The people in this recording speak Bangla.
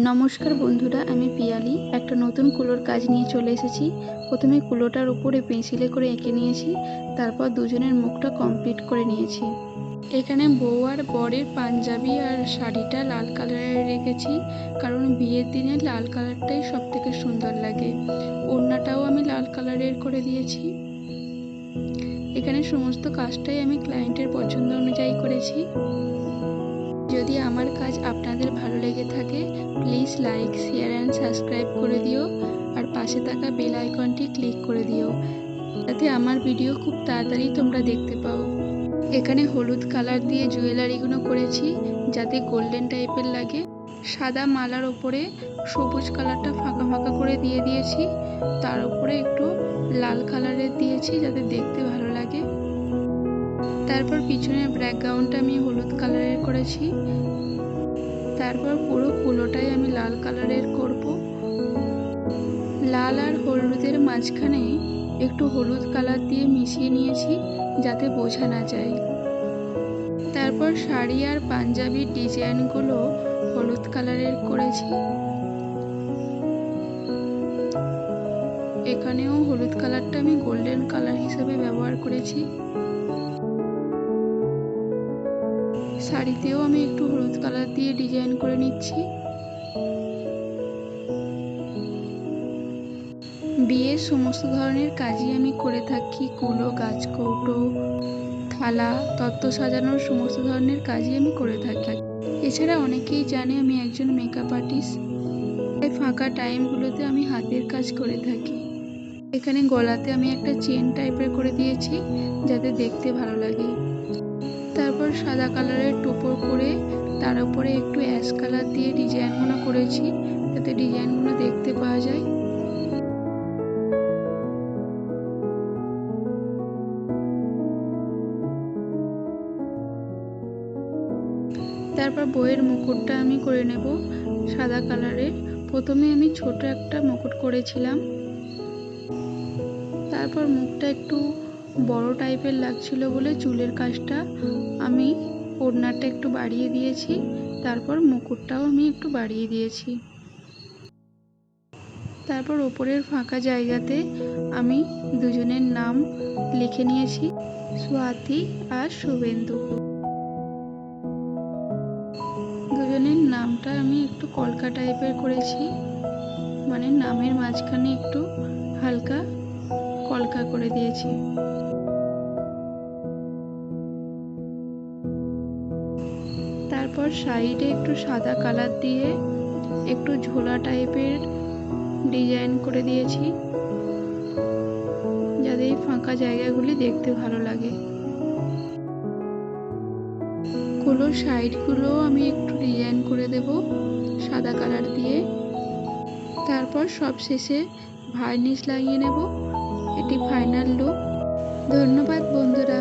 নমস্কার বন্ধুরা, আমি পিয়ালি একটা নতুন কুলোর কাজ নিয়ে চলে এসেছি। প্রথমে কুলোটার উপরে পেন্সিলে করে এঁকে নিয়েছি, তারপর দুজনের মুখটা কমপ্লিট করে নিয়েছি। এখানে বউ আর বরের পাঞ্জাবি আর শাড়িটা লাল কালারের রেখেছি, কারণ বিয়ের দিনে লাল কালারটাই সব থেকে সুন্দর লাগে। ওড়নাটাও আমি লাল কালারের করে দিয়েছি। এখানে সমস্ত কাজটাই আমি ক্লায়েন্টের পছন্দ অনুযায়ী করেছি। যদি আমার কাজ আপনাদের ভালো লেগে থাকে, please like, share and subscribe করে দিও, আর পাশে থাকা বেল আইকনটি ক্লিক করে দিও, যাতে আমার ভিডিও খুব তাড়াতাড়ি তোমরা দেখতে পাও। এখানে হলুদ কালার দিয়ে জুয়েলারিগুলো করেছি, যাতে গোল্ডেন টাইপের লাগে। সাদা মালার ওপরে সবুজ কালারটা ফাঁকা ফাঁকা করে দিয়ে দিয়েছি, তার উপরে একটু লাল কালারের দিয়েছি, যাতে দেখতে ভালো লাগে। তারপর পিছনের ব্যাকগ্রাউন্ডটা আমি হলুদ কালারের করেছি। তারপর পুরো কুলোটাই আমি লাল কালারের করব। লাল আর হলুদের মাঝখানে একটু হলুদ কালার দিয়ে মিশিয়ে নিয়েছি, যাতে বোঝা না যায়। তারপর শাড়ি আর পাঞ্জাবির ডিজাইনগুলো হলুদ কালারের করেছি। এখানেও হলুদ কালারটা আমি গোল্ডেন কালার হিসেবে ব্যবহার করেছি। শাড়িতেও আমি একটু হলুদ কালার দিয়ে ডিজাইন করে নিচ্ছি। বিয়ের সমস্ত ধরনের কাজই আমি করে থাকি। কুলো, গাছকৌটো, থালা, তত্ত্ব সাজানোর সমস্ত ধরনের কাজই আমি করে থাকি। এছাড়া অনেকেই জানে আমি একজন মেকআপ আর্টিস্ট, তাই ফাঁকা টাইমগুলোতে আমি হাতের কাজ করে থাকি। এখানে গলাতে আমি একটা চেন টাইপের করে দিয়েছি, যাতে দেখতে ভালো লাগে। তারপর সাদা কালারের টোপর করে তার উপরে একটু অ্যাশ কালার দিয়ে ডিজাইনগুলো করেছি, যাতে ডিজাইনগুলো দেখতে পাওয়া যায়। তারপর বইয়ের মুকুটটা আমি করে নেব সাদা কালারের। প্রথমে আমি ছোট একটা মুকুট করেছিলাম, তারপর মুখটা একটু বড় টাইপের লাগছিল বলে চুলের কাজটা আমি ওড়নাটা একটু বাড়িয়ে দিয়েছি, তারপর মুকুটটাও আমি একটু বাড়িয়ে দিয়েছি। তারপর ওপরের ফাঁকা জায়গাতে আমি দুজনের নাম লিখে নিয়েছি, স্বাতি আর শুভেন্দু। দুজনের নামটা আমি একটু কলকা টাইপের করেছি, মানে নামের মাঝখানে একটু হালকা কলকা করে দিয়েছি। তারপর সাইডে একটু সাদা কালার দিয়ে একটু ঝোলা টাইপের ডিজাইন করে দিয়েছি, যাতে এই ফাঁকা জায়গাগুলি দেখতে ভালো লাগে। কুলোর সাইডগুলো আমি একটু ডিজাইন করে দেব সাদা কালার দিয়ে। তারপর সব শেষে ভার্নিশ লাগিয়ে নেব। এটি ফাইনাল লুক। ধন্যবাদ বন্ধুরা।